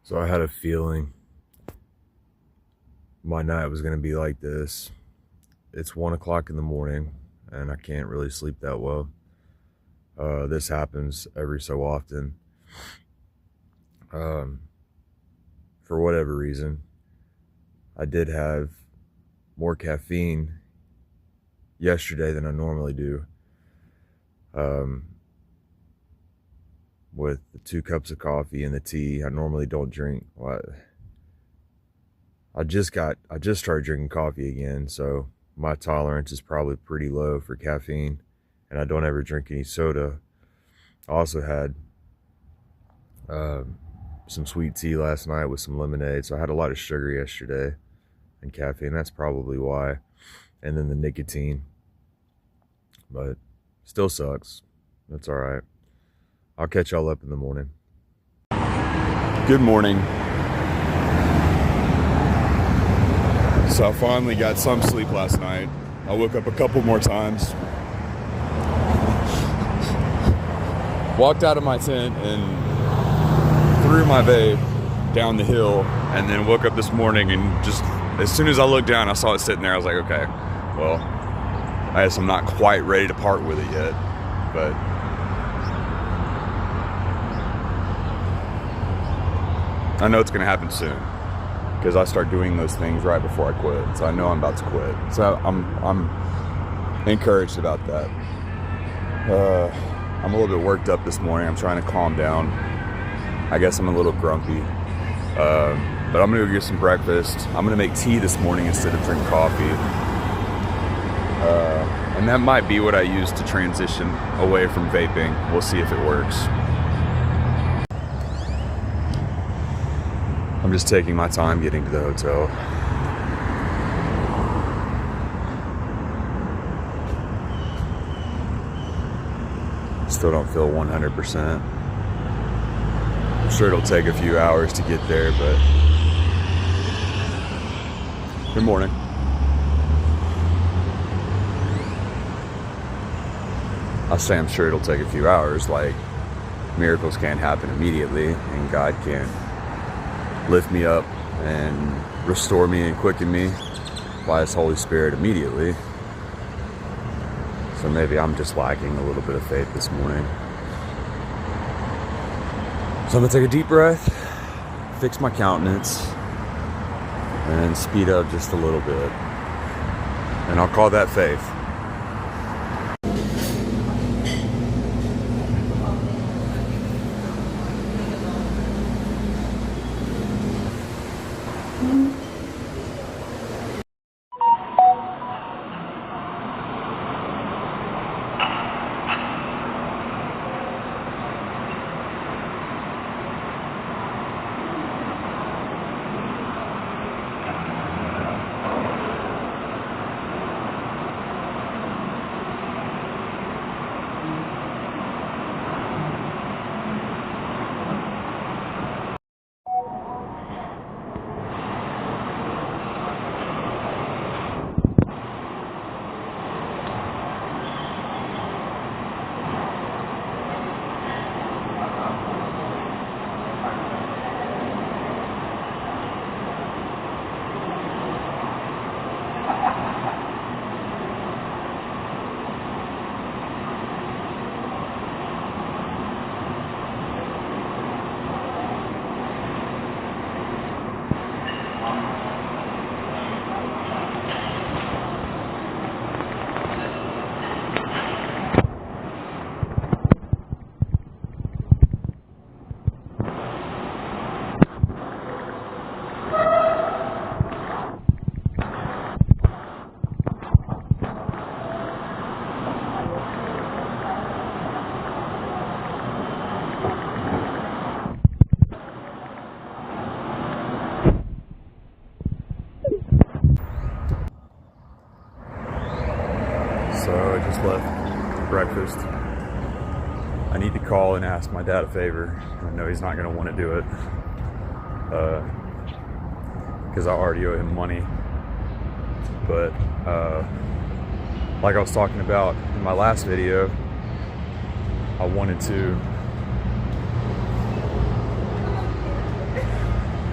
So I had a feeling my night was going to be like this. It's 1 o'clock in the morning and I can't really sleep that well. This happens every so often. For whatever reason, I did have more caffeine yesterday than I normally do. With the 2 cups of coffee and the tea, I normally don't drink. I just started drinking coffee again, so my tolerance is probably pretty low for caffeine, and I don't ever drink any soda. I also had some sweet tea last night with some lemonade, so I had a lot of sugar yesterday and caffeine. That's probably why. And then the nicotine, but still sucks. That's all right. I'll catch y'all up in the morning. Good morning. So I finally got some sleep last night. I woke up a couple more times. Walked out of my tent and threw my vape down the hill, and then woke up this morning and just as soon as I looked down, I saw it sitting there. I was like, okay, well, I guess I'm not quite ready to part with it yet, but I know it's going to happen soon because I start doing those things right before I quit. So I know I'm about to quit. So I'm encouraged about that. I'm a little bit worked up this morning. I'm trying to calm down. I guess I'm a little grumpy. But I'm going to go get some breakfast. I'm going to make tea this morning instead of drink coffee. And that might be what I use to transition away from vaping. We'll see if it works. I'm just taking my time getting to the hotel. Still don't feel 100%. I'm sure it'll take a few hours to get there, but good morning. I say I'm sure it'll take a few hours, like miracles can't happen immediately, and God can't lift me up and restore me and quicken me by His Holy Spirit immediately. So maybe I'm just lacking a little bit of faith this morning. So I'm gonna take a deep breath, fix my countenance, and speed up just a little bit. And I'll call that faith. So I just left breakfast. I need to call and ask my dad a favor. I know he's not going to want to do it because I already owe him money. But like I was talking about in my last video, I wanted to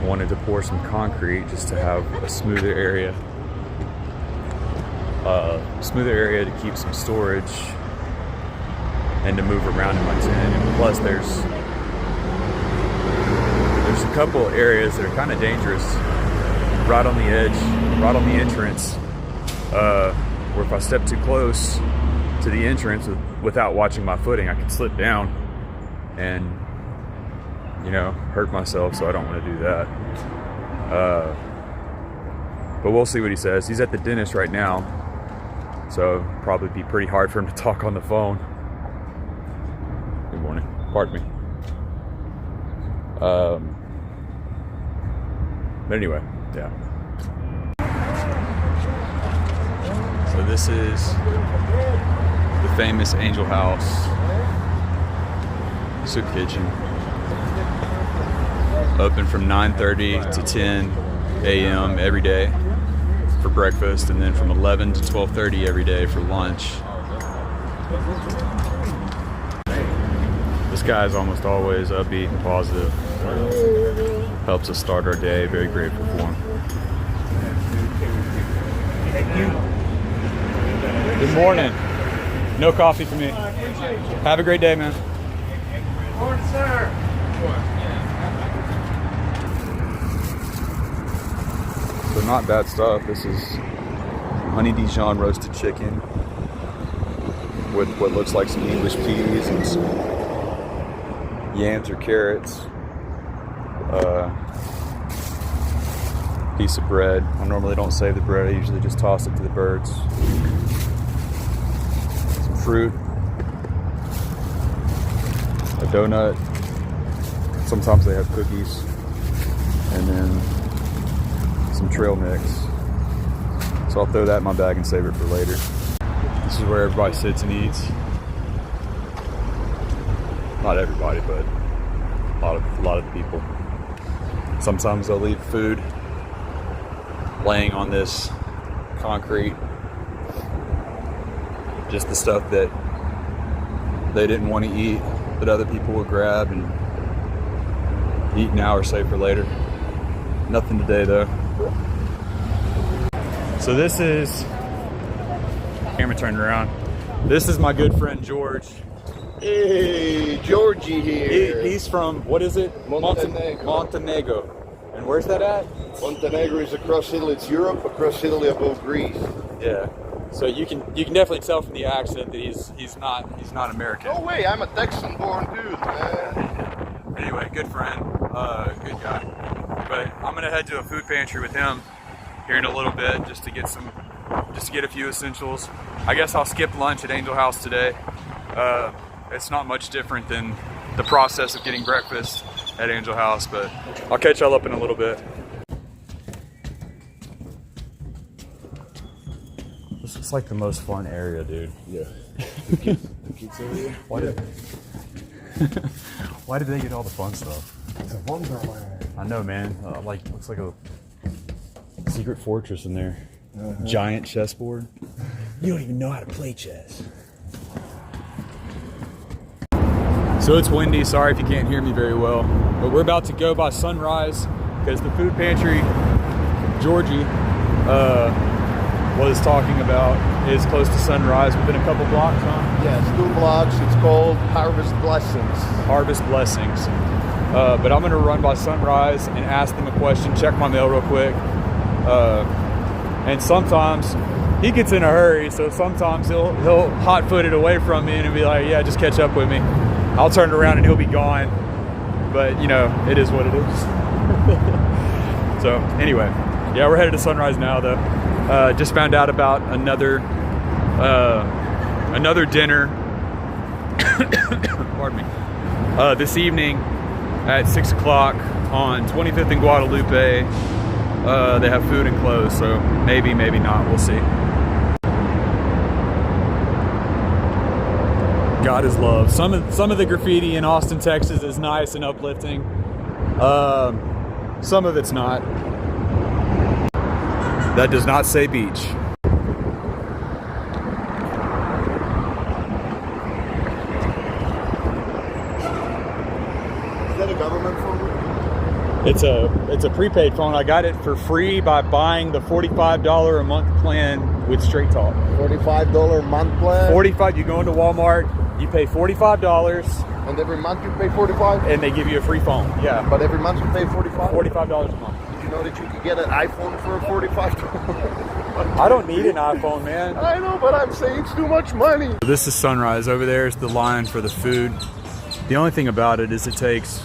I wanted to pour some concrete just to have a smoother area. Smoother area to keep some storage and to move around in my tent. And plus there's a couple areas that are kind of dangerous right on the edge, right on the entrance, where if I step too close to the entrance without watching my footing, I can slip down and, you know, hurt myself. So I don't want to do that. But we'll see what he says. He's at the dentist right now, so it'll probably be pretty hard for him to talk on the phone. Good morning. Pardon me. But anyway, yeah. So this is the famous Angel House soup kitchen. Open from 9:30 to 10 a.m. every day for breakfast, and then from 11 to 12:30 every day for lunch. This guy is almost always upbeat and positive. Helps us start our day. Very grateful for him. Good morning. No coffee for me. Have a great day, man. Morning, sir. So not bad stuff. This is honey Dijon roasted chicken with what looks like some English peas and some yams or carrots. Piece of bread. I normally don't save the bread. I usually just toss it to the birds. Some fruit. A donut. Sometimes they have cookies. And then some trail mix. So I'll throw that in my bag and save it for later. This is where everybody sits and eats. Not everybody, but a lot of people. Sometimes they'll leave food laying on this concrete. Just the stuff that they didn't want to eat that other people would grab and eat now or save for later. Nothing today though. So this is, camera turned around. This is my good friend George. Hey, Georgie here. He's from, what is it? Montenegro. Montenegro. And where's that at? Montenegro is across Italy. It's Europe, across Italy above Greece. Yeah. So you can definitely tell from the accent that he's not American. No way, I'm a Texan-born dude, man. Anyway, good friend, good guy. But I'm gonna head to a food pantry with him here in a little bit just to get a few essentials. I guess I'll skip lunch at Angel House today. It's not much different than the process of getting breakfast at Angel House, but I'll catch y'all up in a little bit. This looks like the most fun area, dude. Yeah. The kids area? Why did they get all the fun stuff? It's a wonderland. I know, man. Looks like a secret fortress in there. Giant chessboard. You don't even know how to play chess. So it's windy. Sorry if you can't hear me very well. But we're about to go by sunrise because the food pantry Georgie was talking about is close to sunrise within a couple blocks, huh? Yes, 2 blocks. It's called Harvest Blessings. Harvest Blessings. But I'm gonna run by sunrise and ask them a question, check my mail real quick. And sometimes he gets in a hurry, so sometimes he'll hot-foot it away from me and be like, yeah, just catch up with me. I'll turn around and he'll be gone. But you know, it is what it is. So anyway, yeah, we're headed to sunrise now though. Just found out about another dinner pardon me, this evening at 6 o'clock on 25th and Guadalupe. They have food and clothes, so maybe not, we'll see. God is love. Some of the graffiti in Austin, Texas is nice and uplifting. Some of it's not. That does not say beach. Is that a government photo? It's a prepaid phone. I got it for free by buying the $45 a month plan with Straight Talk. $45 a month plan. 45. You go into Walmart, you pay $45, And every month you pay 45. and they give you a free phone. Yeah, But every month you pay 45. $45 a month. Did you know that you could get an iPhone for $45? I don't need an iPhone, man. I know, but I'm saying it's too much money. This is Sunrise. Over there is the line for the food. The only thing about it is it takes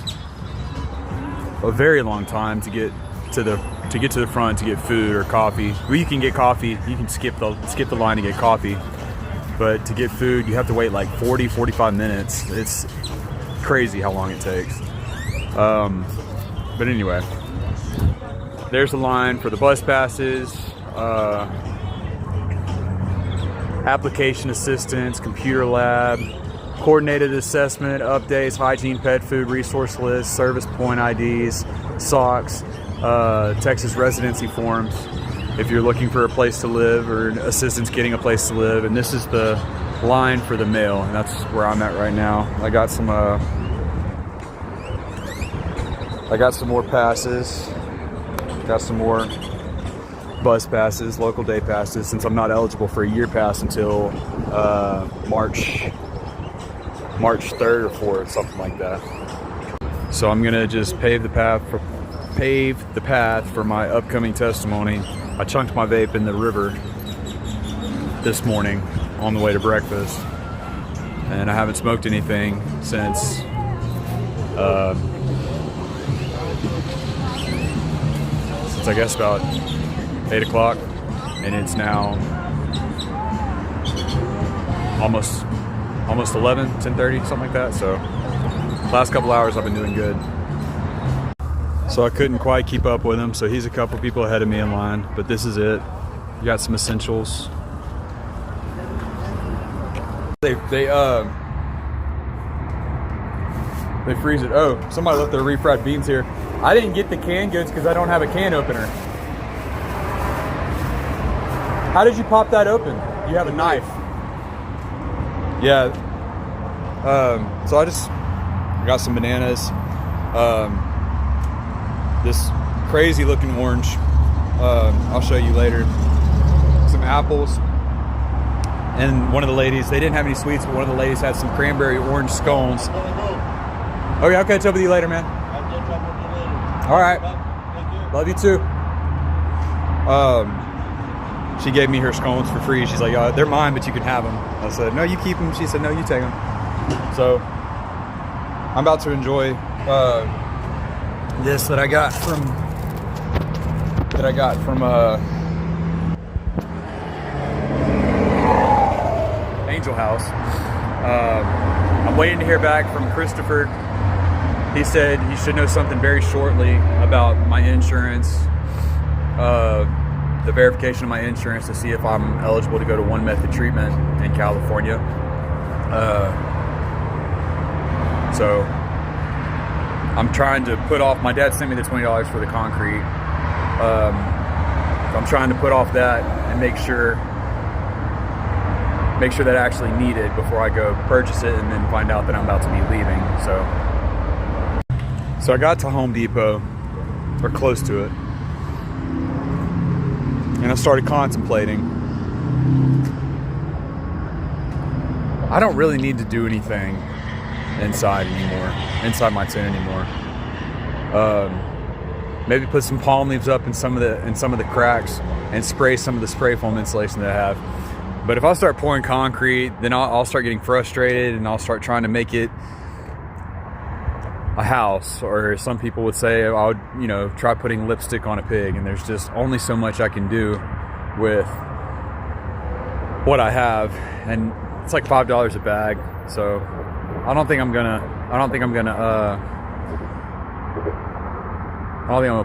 a very long time to get to the front to get food or coffee. Well, you can get coffee. You can skip the line to get coffee. But to get food, you have to wait like 40-45 minutes. It's crazy how long it takes. But anyway, there's the line for the bus passes, application assistance, computer lab, coordinated assessment, updates, hygiene, pet food, resource list, service point IDs, SOCs, Texas residency forms if you're looking for a place to live or assistance getting a place to live. And this is the line for the mail, and that's where I'm at right now. I got some more passes, got some more bus passes, local day passes, since I'm not eligible for a year pass until March 3rd or 4th, something like that. So I'm gonna just pave the path for my upcoming testimony. I chunked my vape in the river this morning on the way to breakfast, and I haven't smoked anything since I guess about 8 o'clock, and it's now almost 11, 10:30, something like that. So last couple hours I've been doing good. So I couldn't quite keep up with him, so he's a couple people ahead of me in line, but this is it. You got some essentials. They freeze it. Oh, somebody left their refried beans here. I didn't get the canned goods because I don't have a can opener. How did you pop that open? You have a knife. Yeah. So I got some bananas. This crazy looking orange. I'll show you later. Some apples. And one of the ladies, they didn't have any sweets, but one of the ladies had some cranberry orange scones. Okay, I'll catch up with you later, man. All right. Love you too. She gave me her scones for free. She's like, they're mine, but you can have them. I said, no, you keep them. She said, no, you take them. So I'm about to enjoy this that I got from Angel House. I'm waiting to hear back from Christopher. He said he should know something very shortly about my insurance, the verification of my insurance to see if I'm eligible to go to one method treatment in California. So I'm trying to put off, my dad sent me the $20 for the concrete. I'm trying to put off that and make sure that I actually need it before I go purchase it and then find out that I'm about to be leaving. So I got to Home Depot, or close to it, and I started contemplating. I don't really need to do anything inside my tent anymore. Maybe put some palm leaves up in some of the cracks and spray some of the spray foam insulation that I have. But if I start pouring concrete, then I'll start getting frustrated and I'll start trying to make it a house, or some people would say I would, try putting lipstick on a pig, and there's just only so much I can do with what I have, and it's like $5 a bag. So I don't think I'm gonna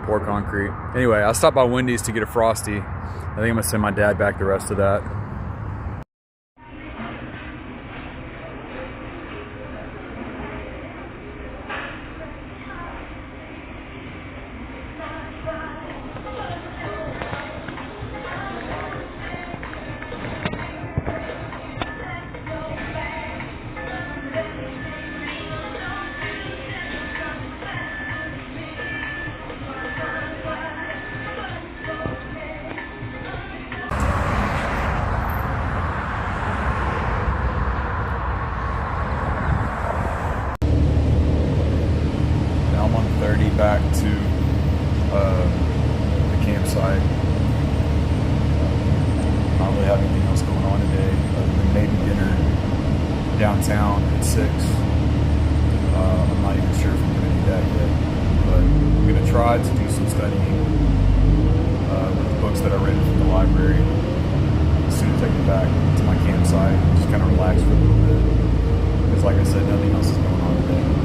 pour concrete. Anyway, I stopped by Wendy's to get a Frosty. I think I'm gonna send my dad back the rest of that. journey back to the campsite. Not really have anything else going on today other than maybe dinner downtown at 6. I'm not even sure if I'm going to do that yet, but I'm going to try to do some studying with the books that I rented from the library as soon as I get back to my campsite. Just kind of relax for a little bit, because like I said, nothing else is going on today.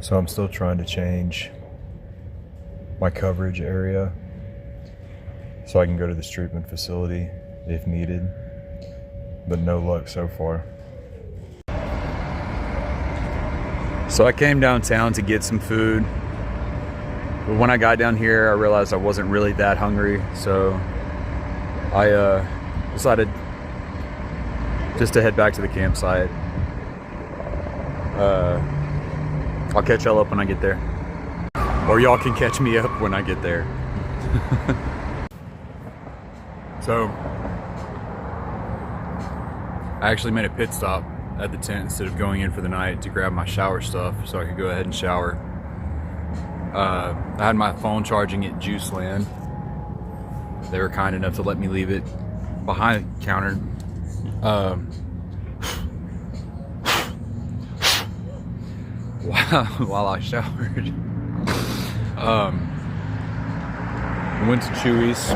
So I'm still trying to change my coverage area so I can go to this treatment facility if needed, but no luck so far. So I came downtown to get some food, but when I got down here I realized I wasn't really that hungry, so I decided just to head back to the campsite. I'll catch y'all up when I get there. Or y'all can catch me up when I get there. So, I actually made a pit stop at the tent instead of going in for the night to grab my shower stuff so I could go ahead and shower. I had my phone charging at Juiceland. They were kind enough to let me leave it behind the counter. While I showered. I went to Chewy's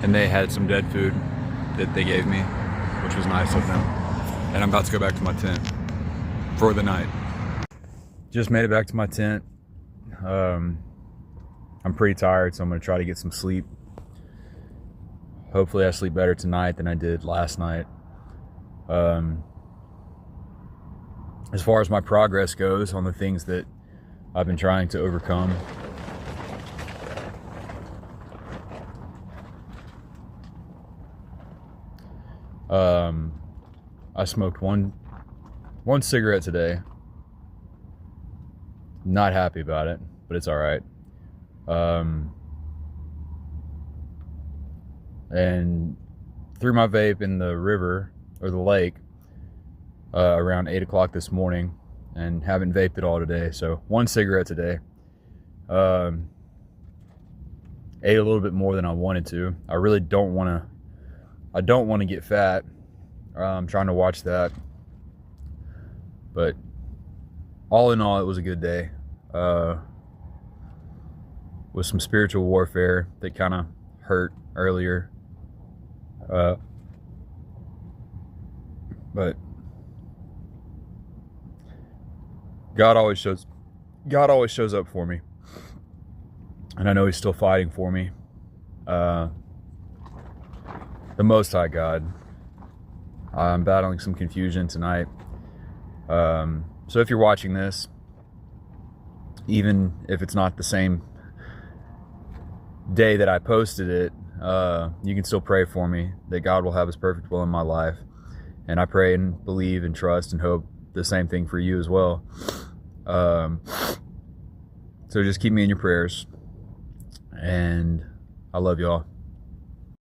and they had some dead food that they gave me, which was nice of them. And I'm about to go back to my tent for the night. Just made it back to my tent. I'm pretty tired, so I'm gonna try to get some sleep. Hopefully I sleep better tonight than I did last night. As far as my progress goes on the things that I've been trying to overcome, I smoked one cigarette today. Not happy about it, but it's all right. And threw my vape in the river or the lake around 8 o'clock this morning, and haven't vaped at all today. So 1 cigarette today. Ate a little bit more than I wanted to. I really don't want to get fat. I'm trying to watch that. But all in all, it was a good day. With some spiritual warfare that kind of hurt earlier. But God always shows up for me, and I know He's still fighting for me. The Most High God. I'm battling some confusion tonight. So if you're watching this, even if it's not the same day that I posted it, you can still pray for me that God will have His perfect will in my life. And I pray and believe and trust and hope the same thing for you as well. So just keep me in your prayers, and I love y'all.